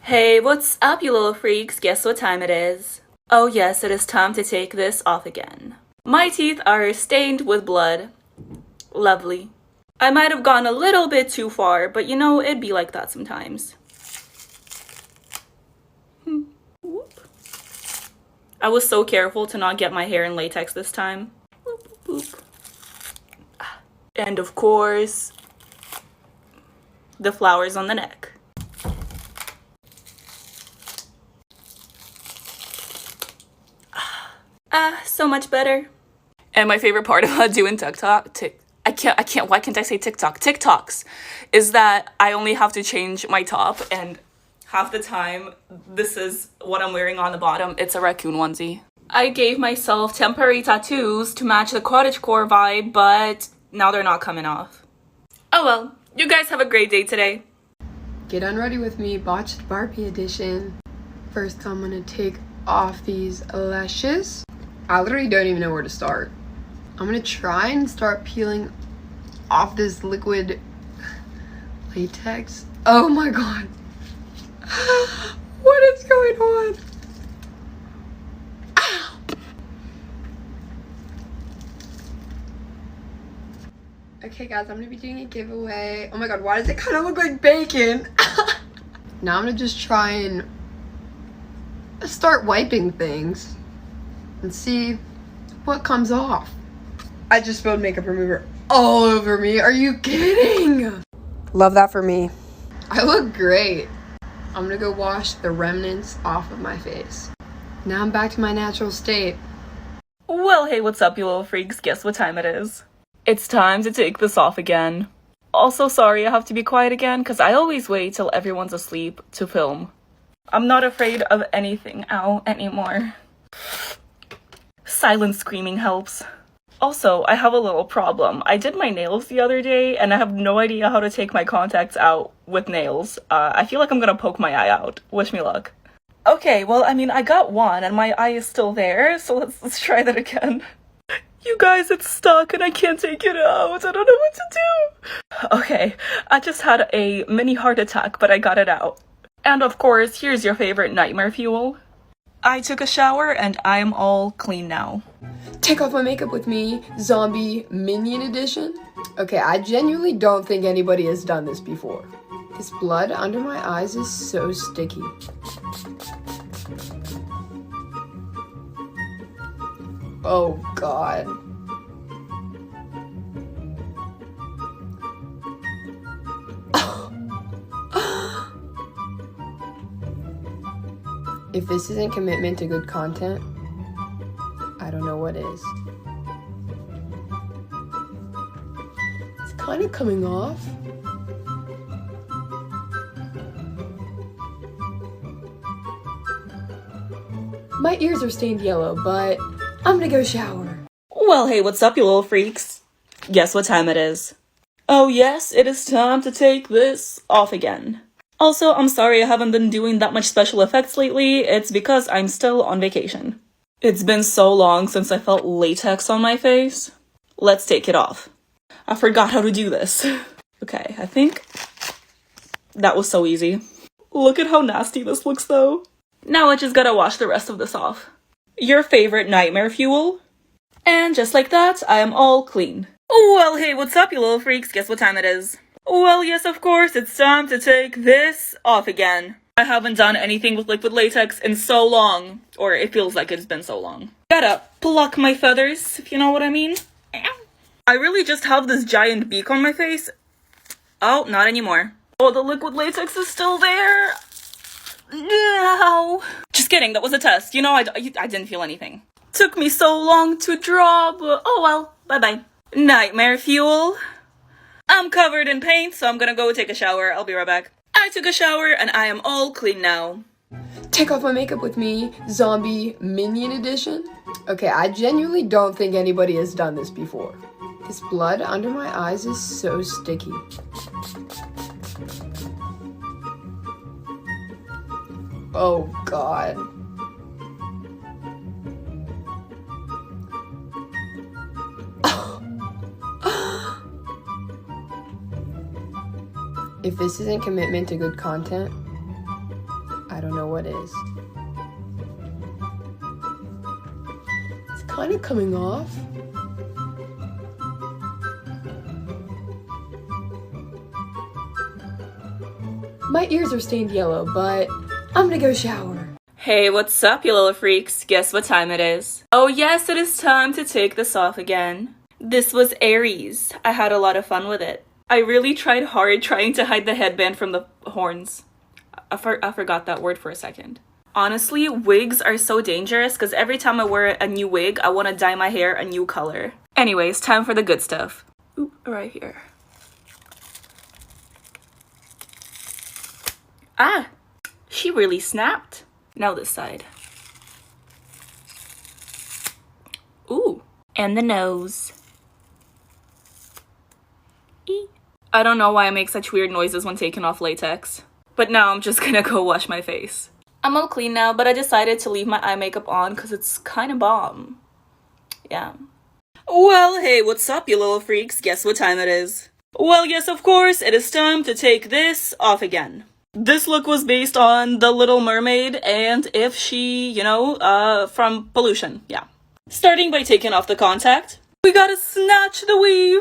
Hey, what's up, you little freaks? Guess what time it is? Oh yes, it is time to take this off again. My teeth are stained with blood. Lovely. I might have gone a little bit too far, but you know, it'd be like that sometimes. Whoop. I was so careful to not get my hair in latex this time. Whoop, whoop. And of course, the flowers on the neck. So much better. And my favorite part about doing why can't I say TikToks, is that I only have to change my top, and half the time, this is what I'm wearing on the bottom. It's a raccoon onesie. I gave myself temporary tattoos to match the cottagecore vibe, but now they're not coming off. Oh well, you guys have a great day today. Get unready with me, botched Barbie edition. First, I'm gonna take off these lashes. I literally don't even know where to start. I'm gonna try and start peeling off this liquid latex. Oh my god. What is going on? Ow. Okay guys, I'm gonna be doing a giveaway. Oh my god, why does it kind of look like bacon? Now I'm gonna just try and start wiping things and see what comes off. I just spilled makeup remover all over me. Are you kidding? Love that for me. I look great. I'm gonna go wash the remnants off of my face. Now I'm back to my natural state. Well, hey, what's up, you little freaks? Guess what time it is? It's time to take this off again. Also, sorry I have to be quiet again, because I always wait till everyone's asleep to film. I'm not afraid of anything anymore. Silent screaming helps. Also, I have a little problem. I did my nails the other day, and I have no idea how to take my contacts out with nails. I feel like I'm gonna poke my eye out. Wish me luck. Okay, well, I mean, I got one, and my eye is still there, so let's try that again. You guys, it's stuck, and I can't take it out. I don't know what to do. Okay, I just had a mini heart attack, but I got it out. And of course, here's your favorite nightmare fuel. I took a shower, and I'm all clean now. Take off my makeup with me, zombie minion edition. Okay, I genuinely don't think anybody has done this before. This blood under my eyes is so sticky. Oh god. If this isn't commitment to good content, I don't know what is. It's kind of coming off. My ears are stained yellow, but I'm gonna go shower. Well, hey, what's up, you little freaks? Guess what time it is? Oh yes, it is time to take this off again. Also, I'm sorry I haven't been doing that much special effects lately. It's because I'm still on vacation. It's been so long since I felt latex on my face. Let's take it off. I forgot how to do this. Okay, I think that was so easy. Look at how nasty this looks though. Now I just gotta wash the rest of this off. Your favorite nightmare fuel? And just like that, I am all clean. Well, hey, what's up, you little freaks? Guess what time it is? Well, yes, of course, it's time to take this off again. I haven't done anything with liquid latex in so long, or it feels like it's been so long. Gotta pluck my feathers, if you know what I mean. I really just have this giant beak on my face. Oh, not anymore. Oh, the liquid latex is still there. No. Just kidding, that was a test. You know, I didn't feel anything. Took me so long to draw, but oh well, bye-bye. Nightmare fuel. I'm covered in paint, so I'm gonna go take a shower. I'll be right back. I took a shower, and I am all clean now. Take off my makeup with me, zombie minion edition. Okay, I genuinely don't think anybody has done this before. This blood under my eyes is so sticky. Oh god. If this isn't commitment to good content, I don't know what is. It's kind of coming off. My ears are stained yellow, but I'm gonna go shower. Hey, what's up, you little freaks? Guess what time it is? Oh yes, it is time to take this off again. This was Aries. I had a lot of fun with it. I really tried hard trying to hide the headband from the horns. I forgot that word for a second. Honestly, wigs are so dangerous because every time I wear a new wig, I want to dye my hair a new color. Anyways, time for the good stuff. Ooh, right here. Ah, she really snapped. Now this side. Ooh, and the nose. I don't know why I make such weird noises when taking off latex. But now I'm just gonna go wash my face. I'm all clean now, but I decided to leave my eye makeup on because it's kind of bomb. Yeah. Well, hey, what's up, you little freaks? Guess what time it is? Well, yes, of course, it is time to take this off again. This look was based on The Little Mermaid and if she, from Pollution, yeah. Starting by taking off the contact. We gotta snatch the weave.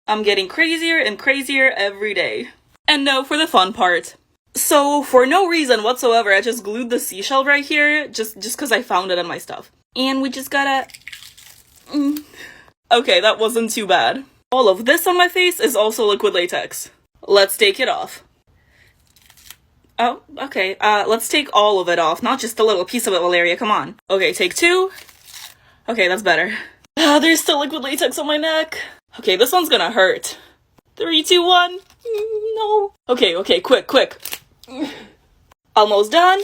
I'm getting crazier and crazier every day. And now for the fun part. So, for no reason whatsoever, I just glued the seashell right here, just because I found it on my stuff. And we just gotta... Okay, that wasn't too bad. All of this on my face is also liquid latex. Let's take it off. Oh, okay, let's take all of it off, not just a little piece of it, Valeria, come on. Okay, take 2. Okay, that's better. There's still liquid latex on my neck. Okay, this one's gonna hurt. 3, 2, 1. No. Okay, quick. Almost done.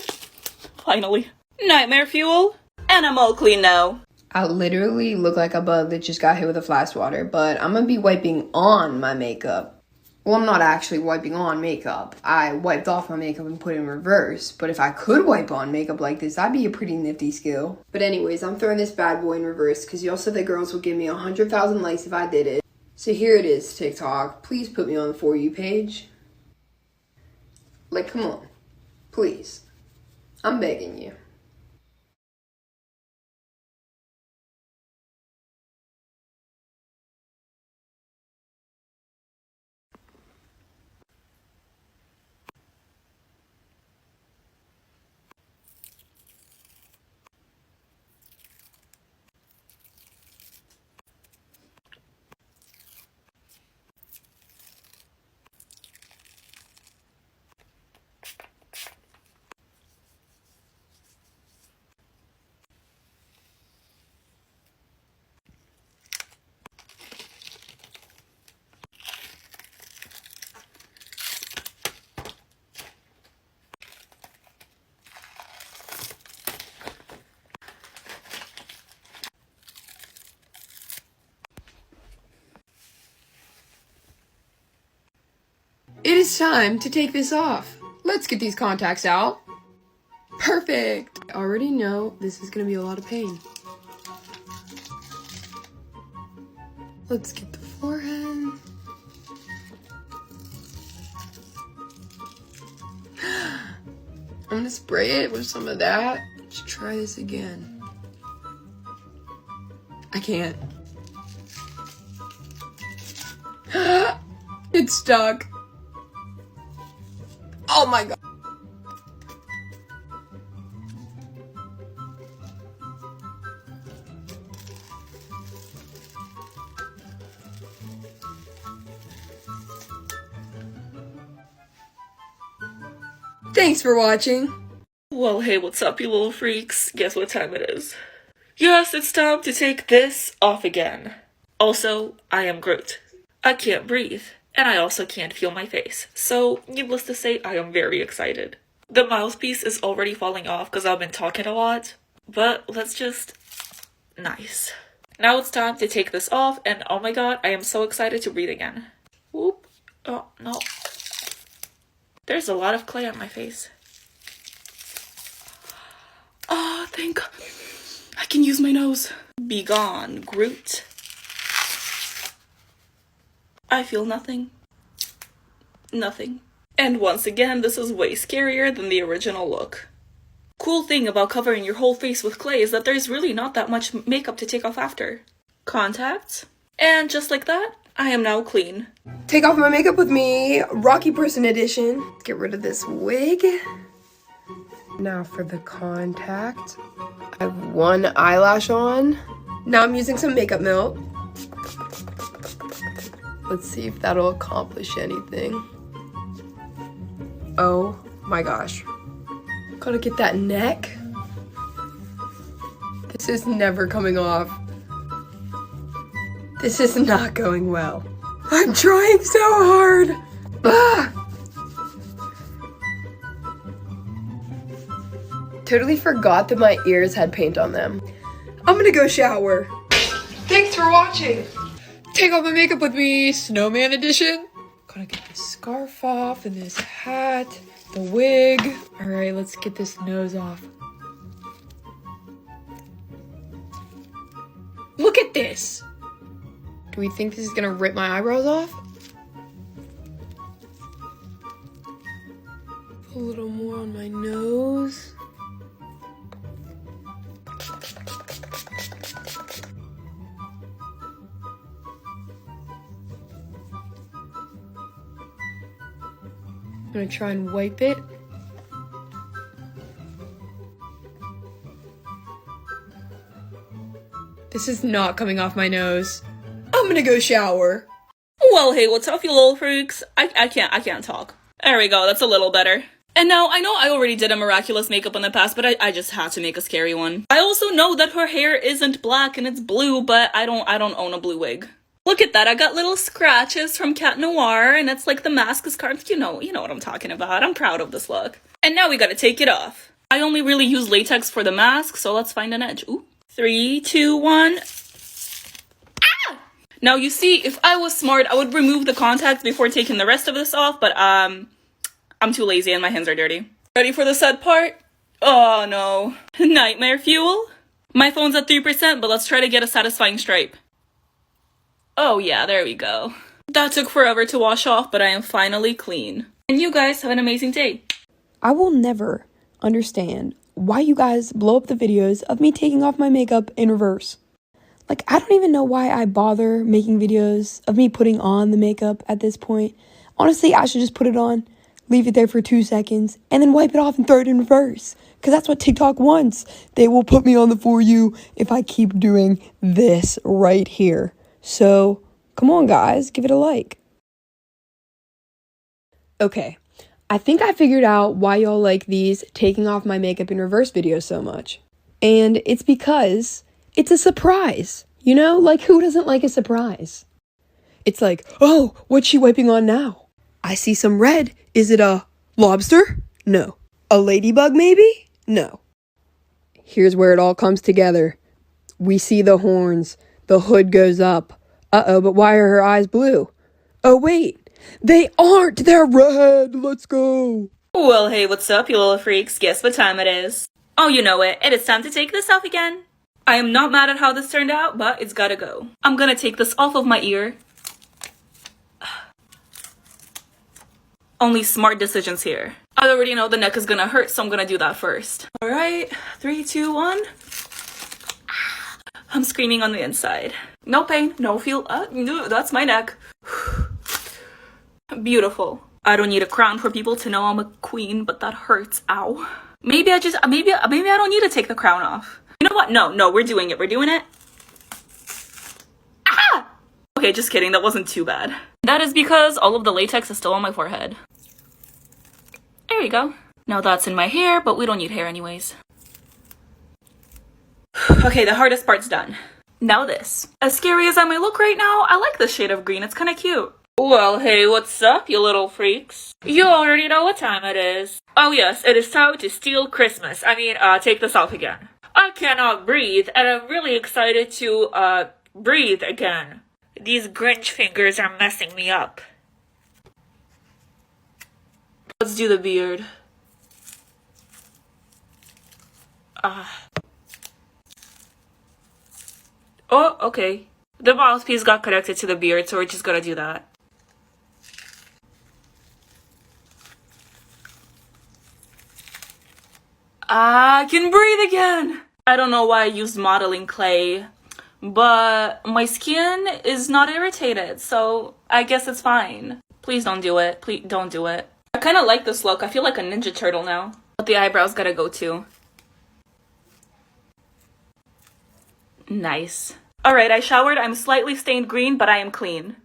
Finally. Nightmare fuel. And I'm all clean now. I literally look like a bug that just got hit with a flash water, but I'm gonna be wiping on my makeup. Well, I'm not actually wiping on makeup. I wiped off my makeup and put it in reverse. But if I could wipe on makeup like this, that'd be a pretty nifty skill. But anyways, I'm throwing this bad boy in reverse because y'all said that girls would give me 100,000 likes if I did it. So here it is, TikTok. Please put me on the For You page. Like, come on. Please. I'm begging you. It is time to take this off. Let's get these contacts out. Perfect. I already know this is gonna be a lot of pain. Let's get the forehead. I'm gonna spray it with some of that. Let's try this again. I can't. It's stuck. Oh my god. Thanks for watching. Well, hey, what's up, you little freaks? Guess what time it is? Yes, it's time to take this off again. Also, I am Groot. I can't breathe, and I also can't feel my face. So, needless to say, I am very excited. The mouthpiece is already falling off because I've been talking a lot, but let's just... Nice. Now it's time to take this off, and oh my god, I am so excited to breathe again. Whoop. Oh, no. There's a lot of clay on my face. Oh, thank God. I can use my nose. Be gone, Groot. I feel nothing. Nothing. And once again, this is way scarier than the original look. Cool thing about covering your whole face with clay is that there's really not that much makeup to take off after. Contacts. And just like that, I am now clean. Take off my makeup with me, Rocky Person edition. Get rid of this wig. Now for the contact. I have one eyelash on. Now I'm using some makeup milk. Let's see if that'll accomplish anything. Oh my gosh. Gotta get that neck. This is never coming off. This is not going well. I'm trying so hard. Ah! Totally forgot that my ears had paint on them. I'm gonna go shower. Thanks for watching. Take off my makeup with me, Snowman edition. Gotta get this scarf off and this hat, the wig. All right, let's get this nose off. Look at this. Do we think this is gonna rip my eyebrows off? A little more on my nose. I'm gonna try and wipe it. This is not coming off my nose. I'm gonna go shower. Well, hey, what's up, you little freaks? I can't talk. There we go, that's a little better. And now, I know I already did a miraculous makeup in the past, but I just had to make a scary one. I also know that her hair isn't black and it's blue, but I don't own a blue wig. Look at that, I got little scratches from Cat Noir, and it's like the mask is carved. You know what I'm talking about. I'm proud of this look. And now we gotta take it off. I only really use latex for the mask, so let's find an edge. Ooh. 3, 2, 1. Ah! Now you see, if I was smart, I would remove the contacts before taking the rest of this off, but I'm too lazy and my hands are dirty. Ready for the sad part? Oh no. Nightmare fuel? My phone's at 3%, but let's try to get a satisfying stripe. Oh yeah, there we go. That took forever to wash off, but I am finally clean. And you guys have an amazing day. I will never understand why you guys blow up the videos of me taking off my makeup in reverse. Like, I don't even know why I bother making videos of me putting on the makeup at this point. Honestly, I should just put it on, leave it there for 2 seconds, and then wipe it off and throw it in reverse. Because that's what TikTok wants. They will put me on the For You if I keep doing this right here. So, come on guys, give it a like. Okay, I think I figured out why y'all like these taking off my makeup in reverse videos so much. And it's because it's a surprise. You know, like who doesn't like a surprise? It's like, oh, what's she wiping on now? I see some red. Is it a lobster? No. A ladybug maybe? No. Here's where it all comes together. We see the horns. The hood goes up. Uh-oh, but why are her eyes blue? Oh, wait. They aren't. They're red. Let's go. Well, hey, what's up, you little freaks? Guess what time it is? Oh, you know it. It is time to take this off again. I am not mad at how this turned out, but it's gotta go. I'm gonna take this off of my ear. Only smart decisions here. I already know the neck is gonna hurt, so I'm gonna do that first. All right, 3, 2, 1. I'm screaming on the inside. No pain, no feel. No, that's my neck. Beautiful. I don't need a crown for people to know I'm a queen, but that hurts. Ow. Maybe I don't need to take the crown off. You know what? No, we're doing it. We're doing it. Ah! Okay, just kidding. That wasn't too bad. That is because all of the latex is still on my forehead. There you go. Now that's in my hair, but we don't need hair anyways. Okay, the hardest part's done. Now this. As scary as I may look right now, I like this shade of green. It's kind of cute. Well, hey, what's up, you little freaks? You already know what time it is. Oh yes, it is time to steal Christmas. Take this off again. I cannot breathe, and I'm really excited to, breathe again. These Grinch fingers are messing me up. Let's do the beard. Oh, okay. The mouthpiece got connected to the beard, so we're just gonna do that. I can breathe again. I don't know why I used modeling clay, but my skin is not irritated, so I guess it's fine. Please don't do it. Please don't do it. I kind of like this look. I feel like a Ninja Turtle now. But the eyebrows gotta go too. Nice. Alright, I showered. I'm slightly stained green, but I am clean.